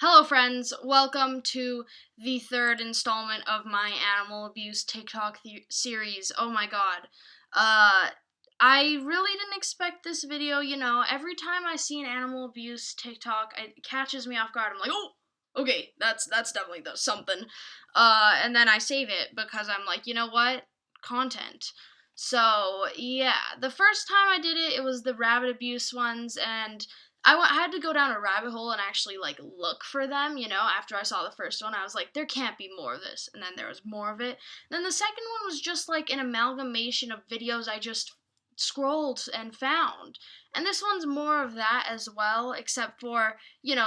Hello, friends. Welcome to the third installment of my animal abuse TikTok series. Oh my god. I really didn't expect this video. Every time I see an animal abuse TikTok, it catches me off guard. I'm like, oh, okay, that's definitely something. And then I save it because I'm like, you know what? Content. So, yeah, the first time I did it, it was the rabbit abuse ones, and I had to go down a rabbit hole and actually look for them. After I saw the first one, I was like, there can't be more of this, and then there was more of it. Then the second one was just like an amalgamation of videos I just scrolled and found. And this one's more of that as well, except for,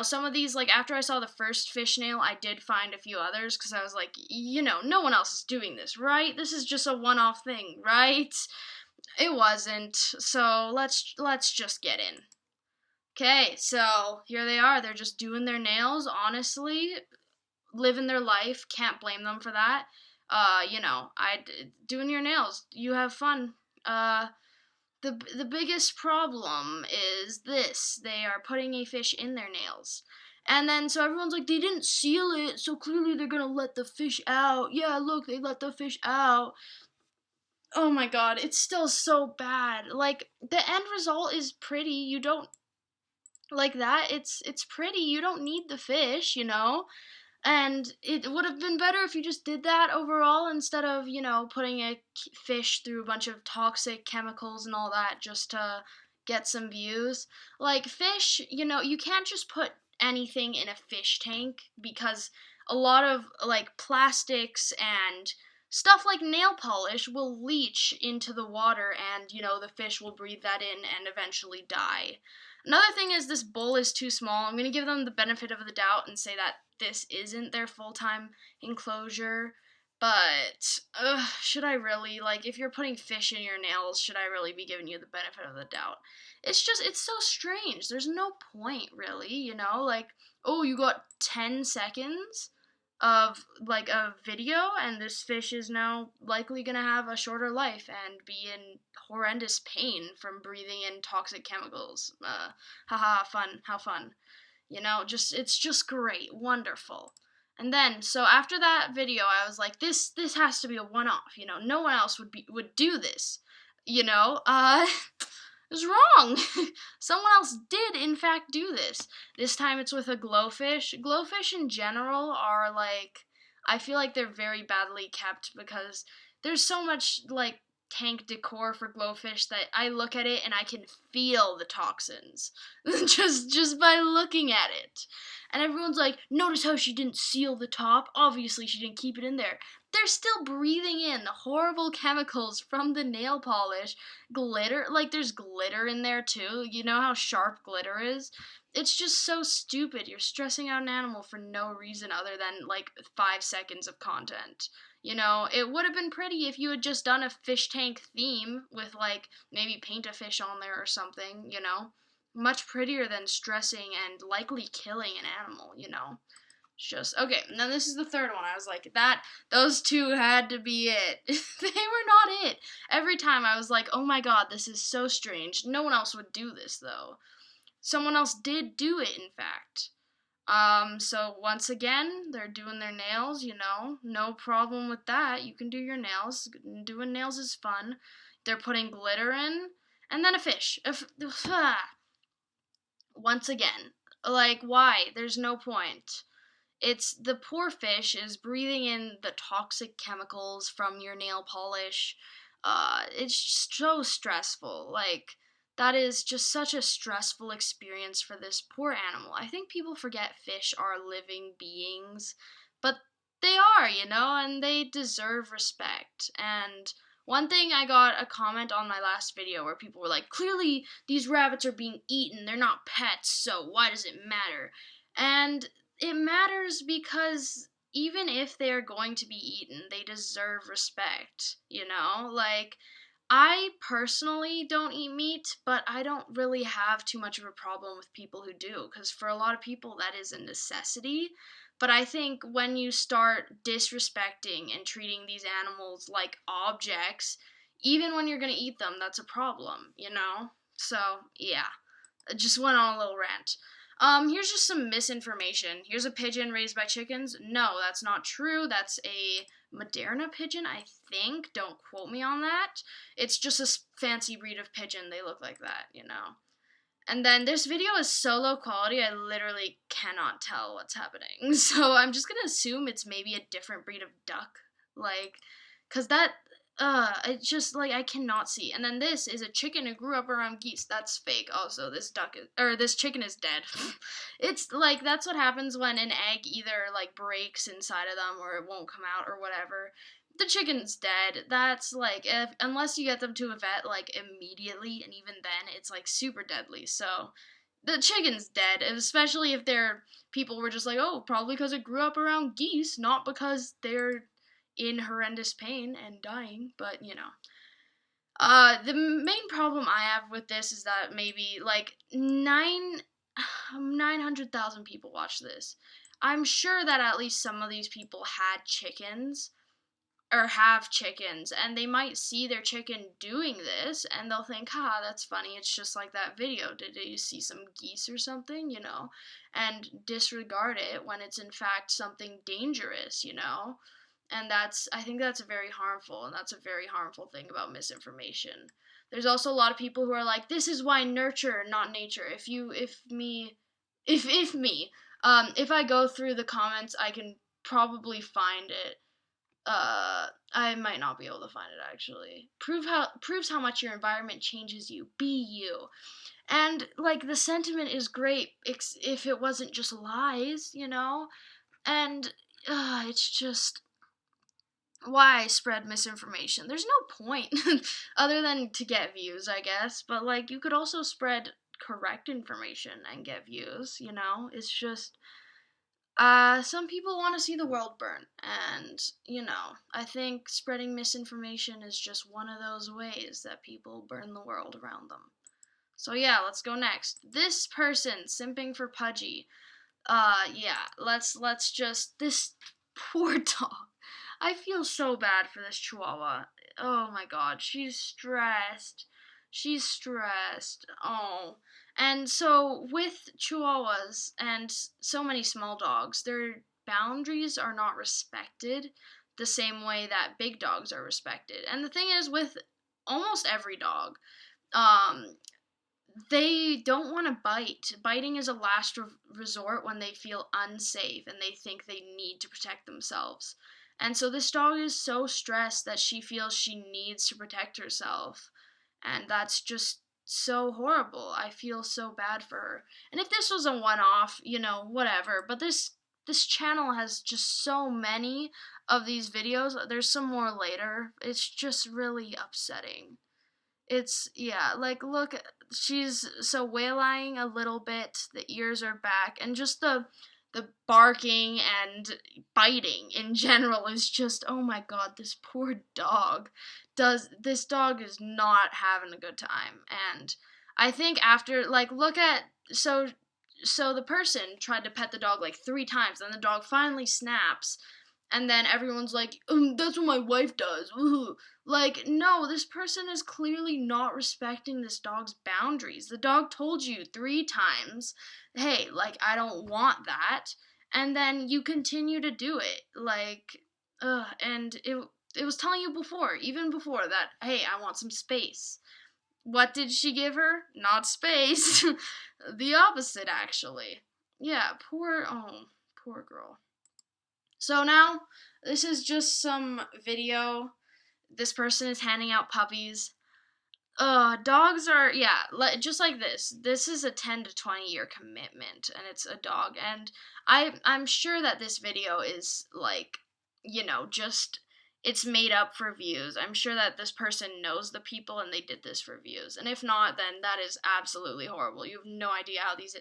some of these, like, after I saw the first fish nail, I did find a few others, because I was like, no one else is doing this, right? This is just a one-off thing, right? It wasn't, so let's just get in. Okay, so here they are. They're just doing their nails, honestly, living their life. Can't blame them for that. Doing your nails. You have fun. The biggest problem is this: they are putting a fish in their nails. And then so everyone's like, they didn't seal it, so clearly they're gonna let the fish out. Yeah, look, they let the fish out. Oh my god, it's still so bad. Like, the end result is pretty. You don't like that. It's pretty. You don't need the fish. And it would have been better if you just did that overall instead of, putting a fish through a bunch of toxic chemicals and all that just to get some views. Like, fish, you can't just put anything in a fish tank because a lot of, like, plastics and stuff like nail polish will leach into the water and, the fish will breathe that in and eventually die. Another thing is this bowl is too small. I'm going to give them the benefit of the doubt and say that this isn't their full-time enclosure. But, should I really? Like, if you're putting fish in your nails, should I really be giving you the benefit of the doubt? It's so strange. There's no point, really. Like, oh, you got 10 seconds of, like, a video, and this fish is now likely gonna have a shorter life and be in horrendous pain from breathing in toxic chemicals. Haha, fun, how fun. It's just great, wonderful. And then, so after that video, I was like, this has to be a one-off. No one else would do this. It was wrong. Someone else did, in fact, do this. This time it's with a glowfish. Glowfish in general are like, I feel like they're very badly kept because there's so much like tank decor for glowfish that I look at it and I can feel the toxins just by looking at it. And everyone's like, notice how she didn't seal the top? Obviously she didn't keep it in there. They're still breathing in the horrible chemicals from the nail polish. Glitter, like, there's glitter in there too. You know how sharp glitter is? It's just so stupid. You're stressing out an animal for no reason other than like 5 seconds of content. It would have been pretty if you had just done a fish tank theme with, like, maybe paint a fish on there or something. Much prettier than stressing and likely killing an animal. It's just, okay, now this is the third one. I was like, those two had to be it. They were not it. Every time I was like, oh my god, this is so strange. No one else would do this, though. Someone else did do it, in fact. So once again, they're doing their nails. No problem with that. You can do your nails. Doing nails is fun. They're putting glitter in, and then a fish. Once again, like, why? There's no point. It's the poor fish is breathing in the toxic chemicals from your nail polish. It's so stressful. Like, that is just such a stressful experience for this poor animal. I think people forget fish are living beings, but they are, and they deserve respect. And one thing, I got a comment on my last video where people were like, clearly these rabbits are being eaten. They're not pets, so why does it matter? And it matters because even if they are going to be eaten, they deserve respect. Like, I personally don't eat meat, but I don't really have too much of a problem with people who do, because for a lot of people that is a necessity. But I think when you start disrespecting and treating these animals like objects, even when you're gonna eat them, that's a problem. So, yeah. I just went on a little rant. Here's just some misinformation. Here's a pigeon raised by chickens. No, that's not true. That's a Moderna pigeon, I think. Don't quote me on that. It's just a fancy breed of pigeon. They look like that, you know. And then this video is so low quality, I literally cannot tell what's happening. So I'm just gonna assume it's maybe a different breed of duck. Like, cause that, it's just like I cannot see. And then this is a chicken who grew up around geese. That's fake. Also, this chicken is dead. It's like that's what happens when an egg either like breaks inside of them or it won't come out or whatever. The chicken's dead. That's like unless you get them to a vet like immediately, and even then it's like super deadly. So the chicken's dead, especially if people were just like, oh, probably because it grew up around geese, not because they're in horrendous pain and dying. But you know, the main problem I have with this is that maybe like 900,000 people watch this. I'm sure that at least some of these people had chickens or have chickens, and they might see their chicken doing this and they'll think, ha, that's funny, it's just like that video, did you see some geese or something, you know, and disregard it when it's in fact something dangerous, you know. And I think that's very harmful, and that's a very harmful thing about misinformation. There's also a lot of people who are like, this is why nurture, not nature. If I go through the comments, I can probably find it. I might not be able to find it actually. Proves how much your environment changes you. Be you. And like the sentiment is great if it wasn't just lies, you know? And it's just why spread misinformation? There's no point other than to get views, I guess. But like you could also spread correct information and get views, you know? It's just some people want to see the world burn, and, you know, I think spreading misinformation is just one of those ways that people burn the world around them. So yeah, let's go next. This person simping for Pudgy. Yeah, let's just, this poor dog. I feel so bad for this chihuahua. Oh my god, she's stressed. She's stressed. Oh. And so with chihuahuas and so many small dogs, their boundaries are not respected the same way that big dogs are respected. And the thing is with almost every dog, um they don't want to bite. Biting is a last resort when they feel unsafe and they think they need to protect themselves. And so this dog is so stressed that she feels she needs to protect herself. And that's just so horrible. I feel so bad for her. And if this was a one-off, you know, whatever. But this channel has just so many of these videos. There's some more later. It's just really upsetting. It's, yeah, like, look, she's so wailing a little bit, the ears are back, and just the barking and biting in general is just, oh my god, this poor dog. This dog is not having a good time. And I think after, like, look at, so the person tried to pet the dog like 3 times, and the dog finally snaps, and then everyone's like, that's what my wife does. Ooh. Like, no, this person is clearly not respecting this dog's boundaries. The dog told you 3 times, hey, like, I don't want that. And then you continue to do it. Like, and it was telling you before, even before that, hey, I want some space. What did she give her? Not space. The opposite, actually. Yeah, poor girl. So now, this is just some video. This person is handing out puppies. Dogs are, yeah, just like this. This is a 10 to 20 year commitment, and it's a dog. And I'm sure that this video is, like, you know, just, it's made up for views. I'm sure that this person knows the people and they did this for views. And if not, then that is absolutely horrible. You have no idea how these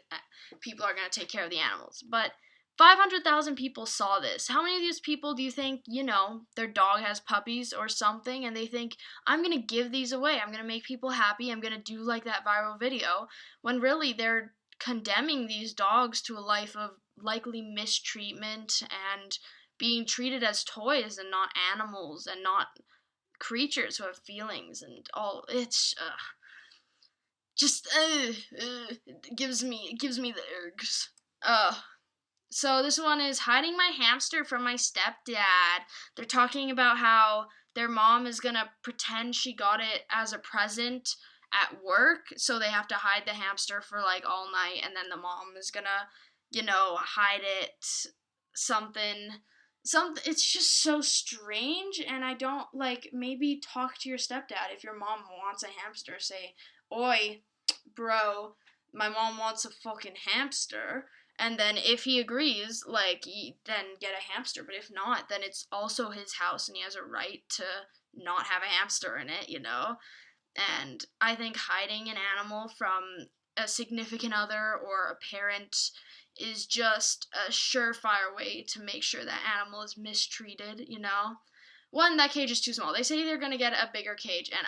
people are going to take care of the animals. But 500,000 people saw this. How many of these people do you think, you know, their dog has puppies or something and they think, I'm going to give these away. I'm going to make people happy. I'm going to do like that viral video. When really they're condemning these dogs to a life of likely mistreatment and being treated as toys and not animals and not creatures who have feelings and all. It's just it gives me the ergs. So this one is hiding my hamster from my stepdad. They're talking about how their mom is gonna pretend she got it as a present at work, so they have to hide the hamster for like all night, and then the mom is gonna, hide it something. It's just so strange, and I don't like. Maybe talk to your stepdad if your mom wants a hamster. Say, "Oi, bro, my mom wants a fucking hamster." And then if he agrees, like, then get a hamster. But if not, then it's also his house, and he has a right to not have a hamster in it, And I think hiding an animal from a significant other or a parent is just a surefire way to make sure that animal is mistreated, One, that cage is too small. They say they're going to get a bigger cage, and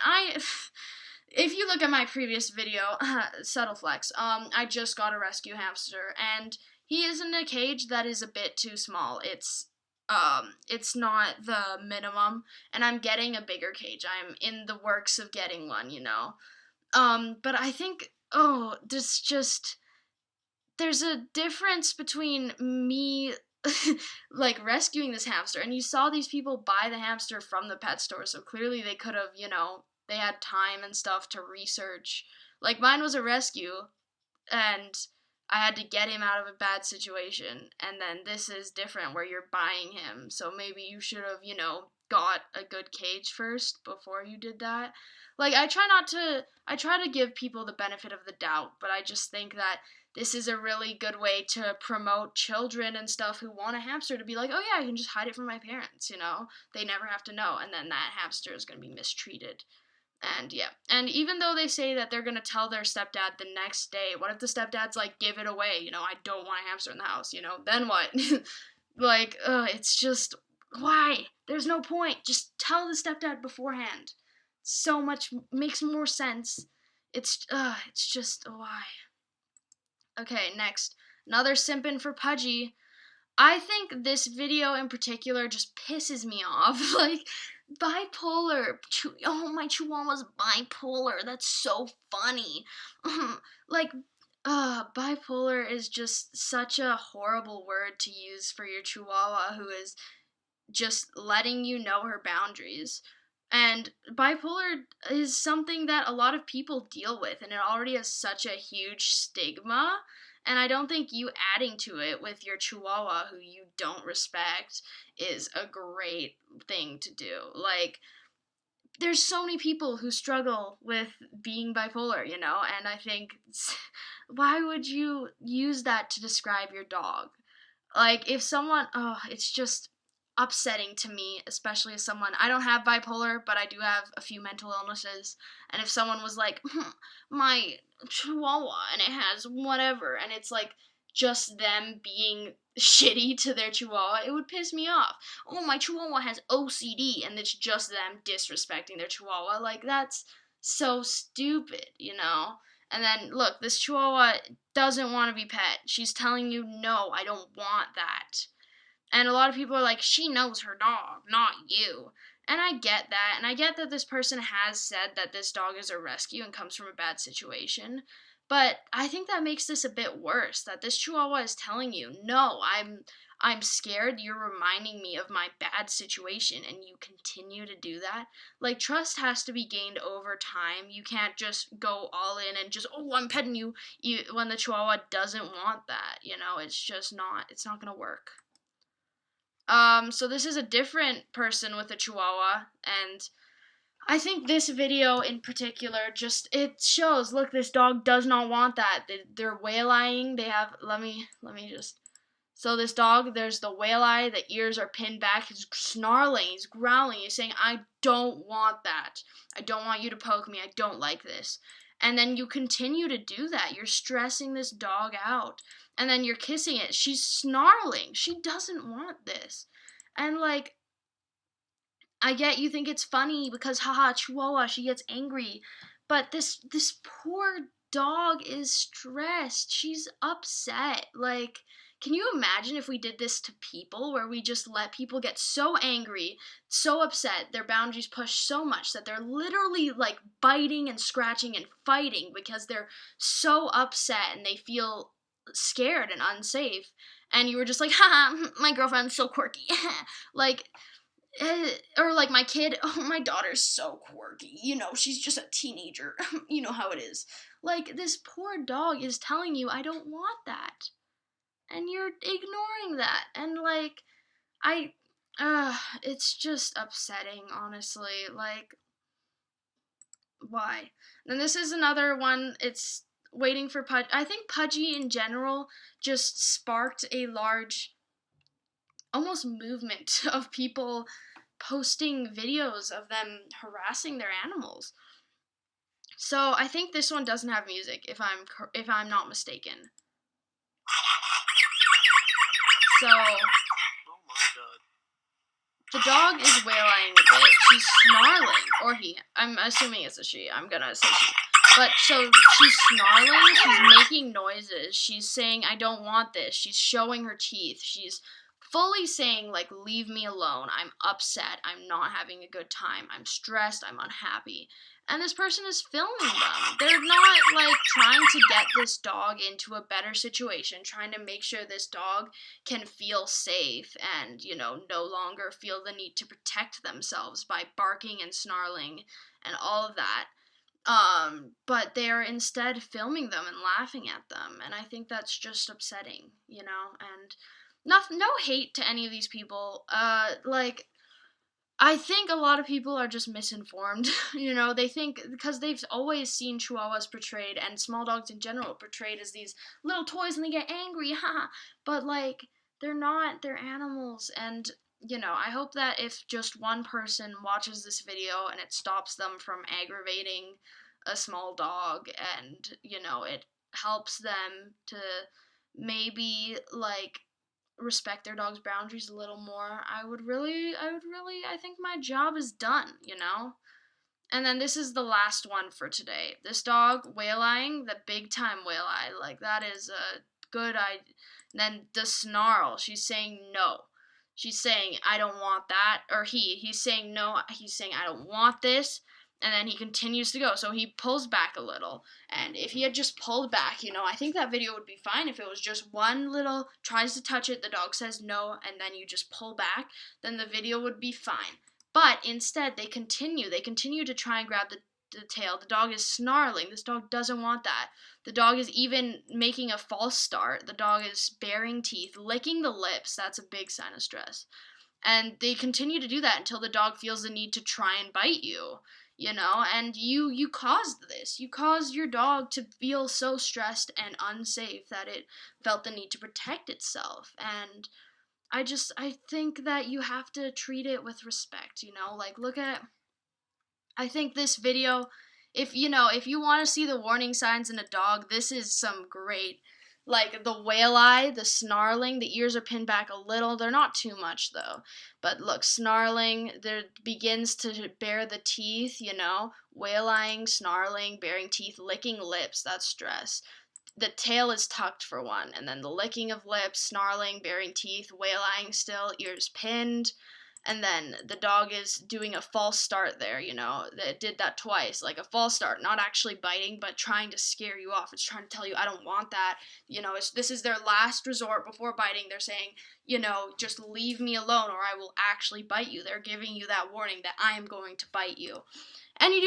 if you look at my previous video, subtle flex, I just got a rescue hamster, and he is in a cage that is a bit too small. It's not the minimum, and I'm getting a bigger cage. I'm in the works of getting one, But I think, there's a difference between me like rescuing this hamster, and you saw these people buy the hamster from the pet store, so clearly they could have, they had time and stuff to research. Like, mine was a rescue, and I had to get him out of a bad situation, and then this is different where you're buying him, so maybe you should have, got a good cage first before you did that. Like, I try to give people the benefit of the doubt, but I just think that this is a really good way to promote children and stuff who want a hamster to be like, oh yeah, I can just hide it from my parents, They never have to know, and then that hamster is going to be mistreated. And yeah, and even though they say that they're going to tell their stepdad the next day, what if the stepdad's like, give it away, I don't want a hamster in the house, then what? Like, it's just, why? There's no point. Just tell the stepdad beforehand. So much, makes more sense. It's just, why? Okay, next. Another simpin' for Pudgy. I think this video in particular just pisses me off. Like, bipolar. Oh, my chihuahua's bipolar. That's so funny. Like, bipolar is just such a horrible word to use for your chihuahua who is just letting you know her boundaries. And bipolar is something that a lot of people deal with, and it already has such a huge stigma. And I don't think you adding to it with your chihuahua who you don't respect is a great thing to do. Like, there's so many people who struggle with being bipolar, and I think, why would you use that to describe your dog? Like, if someone, it's just upsetting to me, especially as someone, I don't have bipolar, but I do have a few mental illnesses, and if someone was like, my chihuahua, and it has whatever, and it's like, just them being shitty to their chihuahua, it would piss me off. Oh, my chihuahua has OCD, and it's just them disrespecting their chihuahua. Like, that's so stupid, And then, look, this chihuahua doesn't want to be pet. She's telling you, no, I don't want that. And a lot of people are like, she knows her dog, not you. And I get that. And I get that this person has said that this dog is a rescue and comes from a bad situation. But I think that makes this a bit worse, that this chihuahua is telling you, no, I'm scared, you're reminding me of my bad situation, and you continue to do that. Like, trust has to be gained over time. You can't just go all in and just, I'm petting you when the chihuahua doesn't want that, it's just not, it's not gonna work. So this is a different person with a chihuahua, and I think this video in particular it shows, look, this dog does not want that. They're whale-eyeing. They have, so this dog, there's the whale eye, the ears are pinned back, he's snarling, he's growling, he's saying, I don't want that. I don't want you to poke me, I don't like this. And then you continue to do that. You're stressing this dog out. And then you're kissing it. She's snarling. She doesn't want this. And, like, I get you think it's funny because, haha, chihuahua, she gets angry. But this poor dog is stressed. She's upset. Like, can you imagine if we did this to people, where we just let people get so angry, so upset, their boundaries pushed so much that they're literally like biting and scratching and fighting because they're so upset and they feel scared and unsafe, and you were just like, haha, my girlfriend's so quirky. Like, or like my kid, oh, my daughter's so quirky, she's just a teenager. You know how it is. Like, this poor dog is telling you, I don't want that, and you're ignoring that, and like, it's just upsetting, honestly. Like, why? Then this is another one. It's waiting for Pudgy. I think Pudgy in general just sparked a large, almost movement of people posting videos of them harassing their animals. So I think this one doesn't have music, if I'm not mistaken. So Oh my god. the dog is wailing a bit. She's snarling, or he. I'm assuming it's a she. I'm gonna say she. But so she's snarling, she's making noises, she's saying, I don't want this, she's showing her teeth, she's fully saying, like, leave me alone, I'm upset, I'm not having a good time, I'm stressed, I'm unhappy. And this person is filming them. They're not, like, trying to get this dog into a better situation, trying to make sure this dog can feel safe and, no longer feel the need to protect themselves by barking and snarling and all of that. But they're instead filming them and laughing at them, and I think that's just upsetting, and no hate to any of these people. Like, I think a lot of people are just misinformed. They think, because they've always seen Chihuahuas portrayed, and small dogs in general, portrayed as these little toys and they get angry, haha. But, like, they're not, they're animals, and I hope that if just one person watches this video and it stops them from aggravating a small dog, and, it helps them to maybe, like, respect their dog's boundaries a little more, I think my job is done, And then this is the last one for today. This dog wailing, the big time wail eye, like, that is a good idea. Then the snarl, she's saying no. She's saying, I don't want that. Or he's saying no, he's saying, I don't want this. And then he continues to go. So he pulls back a little. And if he had just pulled back, I think that video would be fine. If it was just one little, tries to touch it, the dog says no, and then you just pull back, then the video would be fine. But instead, they continue to try and grab the tail. The dog is snarling. This dog doesn't want that. The dog is even making a false start. The dog is baring teeth, licking the lips. That's a big sign of stress. And they continue to do that until the dog feels the need to try and bite you, and you caused this. You caused your dog to feel so stressed and unsafe that it felt the need to protect itself. And I think that you have to treat it with respect, like, I think this video, if you want to see the warning signs in a dog, this is some great, like, the wail eye, the snarling, the ears are pinned back a little, they're not too much though, but look, snarling, there begins to bare the teeth, wail-eyeing, snarling, baring teeth, licking lips, that's stress. The tail is tucked for one, and then the licking of lips, snarling, baring teeth, wail-eyeing still, ears pinned, and then the dog is doing a false start there, it did that twice, like a false start, not actually biting, but trying to scare you off. It's trying to tell you, I don't want that, this is their last resort before biting. They're saying, just leave me alone or I will actually bite you. They're giving you that warning that I am going to bite you. And you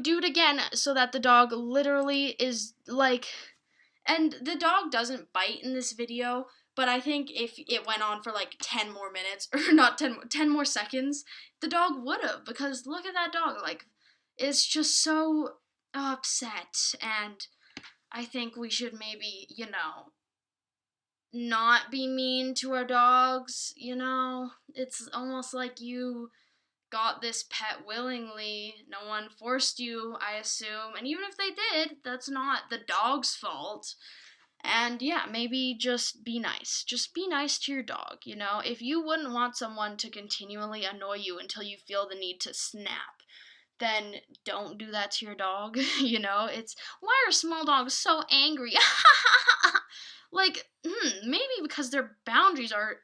do it again so that the dog literally is like, and the dog doesn't bite in this video, but I think if it went on for like 10 more minutes, or not 10 more seconds, the dog would have, because look at that dog, like, it's just so upset, and I think we should maybe, not be mean to our dogs, it's almost like you got this pet willingly, no one forced you, I assume, and even if they did, that's not the dog's fault. And yeah, maybe just be nice. Just be nice to your dog, If you wouldn't want someone to continually annoy you until you feel the need to snap, then don't do that to your dog, It's, why are small dogs so angry? Like, maybe because their boundaries are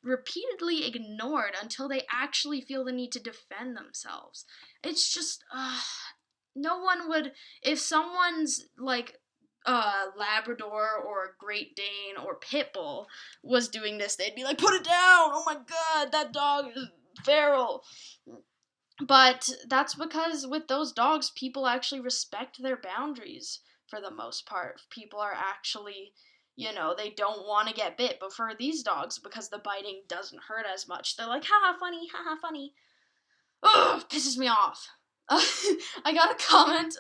repeatedly ignored until they actually feel the need to defend themselves. It's just, no one would, if someone's like Labrador or Great Dane or Pit Bull was doing this, they'd be like, put it down! Oh my god, that dog is feral. But that's because with those dogs, people actually respect their boundaries for the most part. People are actually, they don't want to get bit. But for these dogs, because the biting doesn't hurt as much, they're like, haha, funny, haha, funny. Ugh, pisses me off. I got a comment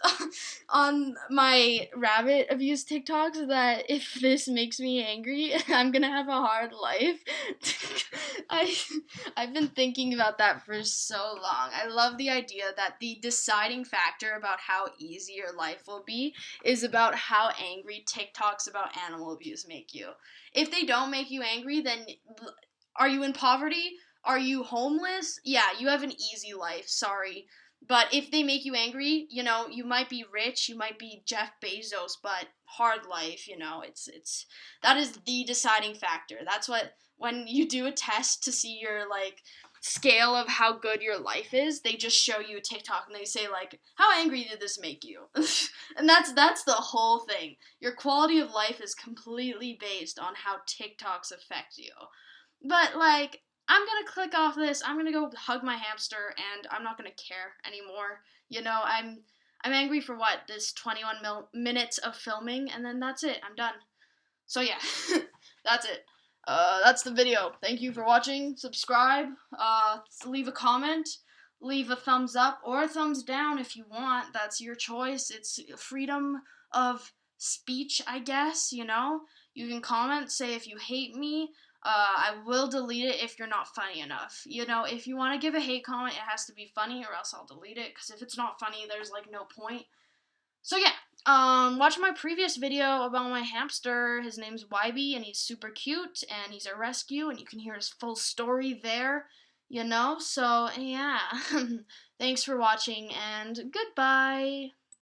on my rabbit abuse TikToks that if this makes me angry, I'm gonna have a hard life. I've been thinking about that for so long. I love the idea that the deciding factor about how easy your life will be is about how angry TikToks about animal abuse make you. If they don't make you angry, then are you in poverty? Are you homeless? Yeah, you have an easy life, sorry. But if they make you angry, you might be rich, you might be Jeff Bezos, but hard life, it's that is the deciding factor. That's what, when you do a test to see your like scale of how good your life is, they just show you a TikTok and they say like, how angry did this make you? And that's the whole thing. Your quality of life is completely based on how TikToks affect you. But like, I'm gonna click off this. I'm gonna go hug my hamster, and I'm not gonna care anymore. I'm angry for what, this 21 minutes of filming, and then that's it. I'm done. So yeah, that's it. That's the video. Thank you for watching. Subscribe. Leave a comment. Leave a thumbs up or a thumbs down if you want. That's your choice. It's freedom of speech, I guess. You can comment. Say if you hate me. I will delete it if you're not funny enough. If you want to give a hate comment, it has to be funny or else I'll delete it, because if it's not funny, there's like no point. So yeah, watch my previous video about my hamster. His name's Wybie, and he's super cute, and he's a rescue, and you can hear his full story there, so yeah. Thanks for watching, and goodbye.